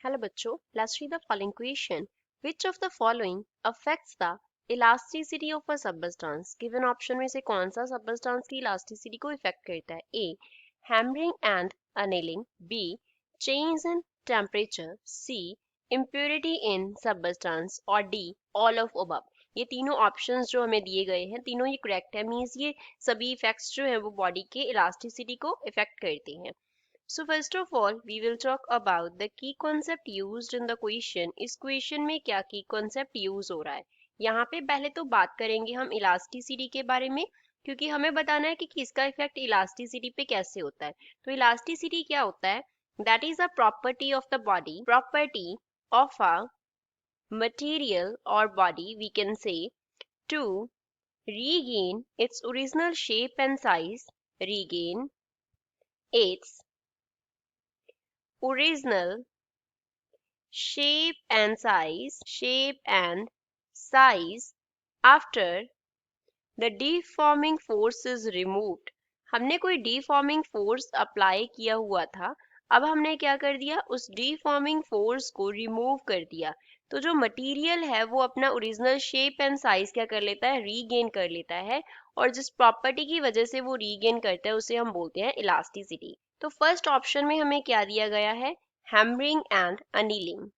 Hello बच्चों, let's read the following question. Which of the following affects the elasticity of a substance? Given option में से कौन सा substance की elasticity को affect करता है? A. Hammering and annealing. B. Change in temperature. C. Impurity in substance. और D. All of above. ये तीनों ऑप्शंस जो हमें दिए गए हैं तीनों ही करेक्ट है, मीन्स ये सभी इफेक्ट्स जो है वो बॉडी के इलास्टिसिटी को इफेक्ट करते हैं. So first of all, we will talk about the key concept used in the question. इस question में क्या key concept use हो रहा है. यहाँ पे पहले तो बात करेंगे हम elasticity के बारे में, क्योंकि हमें बताना है कि किसका इफेक्ट elasticity पे कैसे होता है. तो elasticity क्या होता है? That is a property of the body, property of a material or body, we can say, to regain its original shape and size, regain its original shape and size after the deforming force is removed. हमने कोई deforming force apply किया हुआ था, अब हमने क्या कर दिया, उस deforming force को remove कर दिया. तो जो मटेरियल है वो अपना ओरिजिनल शेप एंड साइज क्या कर लेता है, रीगेन कर लेता है, और जिस प्रॉपर्टी की वजह से वो रीगेन करता है उसे हम बोलते हैं इलास्टिसिटी. तो फर्स्ट ऑप्शन में हमें क्या दिया गया है, hammering and annealing.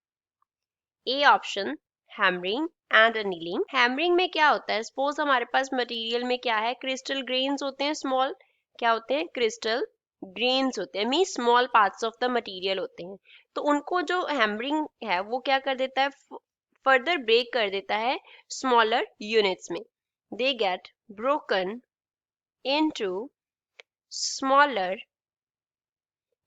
A option, hammering and annealing. Hammering में क्या होता है, सपोज हमारे पास मटेरियल में क्या है, क्रिस्टल ग्रेन्स होते हैं, स्मॉल क्या होते हैं, क्रिस्टल ग्रेन्स होते हैं, mean small parts of the material होते हैं. तो उनको जो हैमरिंग है वो क्या कर देता है, फर्दर ब्रेक कर देता है स्मॉलर यूनिट्स में. They get broken into smaller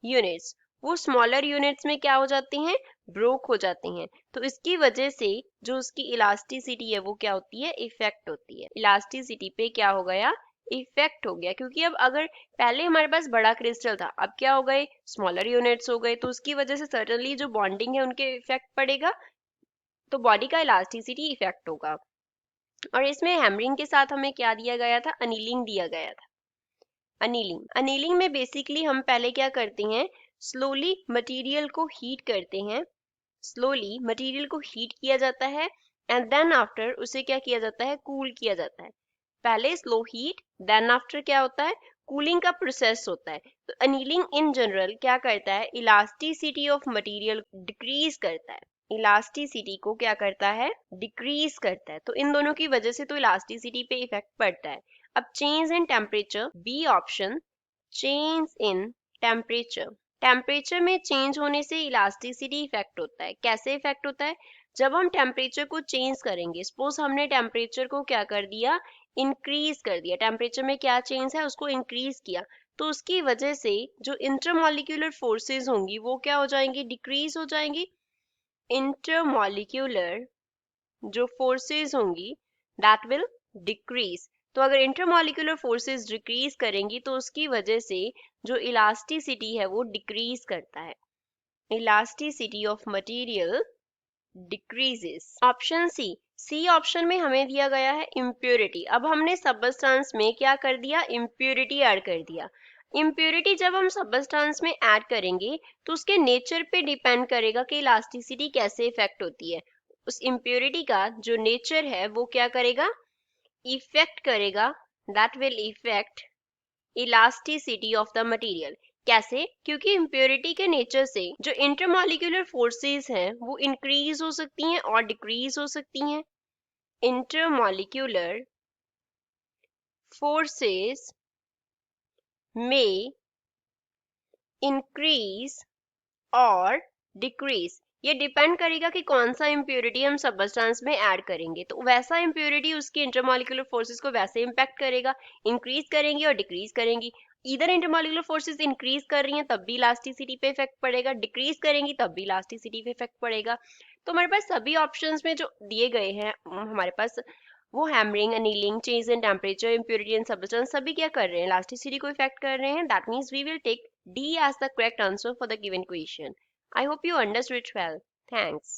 units. वो स्मॉलर यूनिट्स में क्या हो जाती हैं, ब्रोक हो जाती हैं. तो इसकी वजह से जो उसकी इलास्टिसिटी है वो क्या होती है, इफेक्ट होती है. इलास्टिसिटी पे क्या हो गया, इफेक्ट हो गया, क्योंकि अब अगर पहले हमारे पास बड़ा क्रिस्टल था, अब क्या हो गए, स्मॉलर यूनिट्स हो गए, तो उसकी वजह से सर्टनली जो बॉन्डिंग है उनके इफेक्ट पड़ेगा, तो बॉडी का इलास्टिसिटी इफेक्ट होगा. और इसमें हैमरिंग के साथ हमें क्या दिया गया था, अनीलिंग दिया गया था. अनीलिंग में बेसिकली हम पहले क्या करते हैं, स्लोली मटेरियल को हीट करते हैं, स्लोली मटेरियल को हीट किया जाता है एंड देन आफ्टर उसे क्या किया जाता है, कूल किया जाता है. पहले स्लो हीट, देन आफ्टर क्या होता है, कूलिंग का प्रोसेस होता है. तो अनीलिंग इन जनरल क्या करता है, इलास्टिसिटी ऑफ मटेरियल डिक्रीज करता है, इलास्टिसिटी को क्या करता है, डिक्रीज करता है. तो इन दोनों की वजह से तो इलास्टिसिटी पे इफेक्ट पड़ता है. अब change in temperature, B option, change in temperature. Temperature में चेंज होने से इलास्टिसिटी इफेक्ट होता है. कैसे इफेक्ट होता है, जब हम टेम्परेचर को चेंज करेंगे, सपोज हमने टेम्परेचर को क्या कर दिया, इंक्रीज कर दिया, टेम्परेचर में क्या चेंज है उसको इंक्रीज किया, तो उसकी वजह से जो इंटरमॉलिक्यूलर फोर्सेस होंगी वो क्या हो जाएंगी, डिक्रीज हो जाएंगी. इंटरमॉलिक्यूलर जो फोर्सेस होंगी दैट विल डिक्रीज. तो अगर इंटरमॉलिक्यूलर फोर्सेस डिक्रीज करेंगी तो उसकी वजह से जो इलास्टिसिटी है वो डिक्रीज करता है. Elasticity of material decreases. Option C option में हमें दिया गया है इम्प्योरिटी. अब हमने सबस्टेंस में क्या कर दिया, इम्प्योरिटी ऐड कर दिया. इम्प्योरिटी जब हम सबस्टेंस में ऐड करेंगे तो उसके नेचर पे डिपेंड करेगा कि इलास्टिसिटी कैसे इफेक्ट होती है. उस इम्प्योरिटी का जो नेचर है वो क्या करेगा, इफेक्ट करेगा, that will effect elasticity of the material. कैसे, क्योंकि इम्प्योरिटी के नेचर से जो इंटरमॉलिक्यूलर फोर्सेस हैं वो इंक्रीज हो सकती हैं और डिक्रीज हो सकती हैं. इंटरमॉलिक्यूलर फोर्सेस में इंक्रीज और डिक्रीज, ये डिपेंड करेगा कि कौन सा इम्प्योरिटी हम सबस्टेंस में ऐड करेंगे. तो वैसा इम्प्योरिटी उसकी इंटरमॉलिक्यूलर फोर्सेस को वैसे इम्पैक्ट करेगा, इंक्रीज करेंगी और डिक्रीज करेंगी. इधर इंटरमॉलिक्यूलर फोर्सेस इंक्रीज कर रही हैं तब भी इलास्टिसिटी पे इफेक्ट पड़ेगा, डिक्रीज करेंगी तब भी इलास्टिसिटी पे इफेक्ट पड़ेगा. तो हमारे पास सभी ऑप्शंस में जो दिए गए हैं हमारे पास, वो hammering, annealing, change in temperature, impurity in substance, सभी क्या कर रहे हैं, इलास्टिसिटी को इफेक्ट कर रहे हैं. That means we will take D as the correct answer for the given question. I hope you understood it well. Thanks.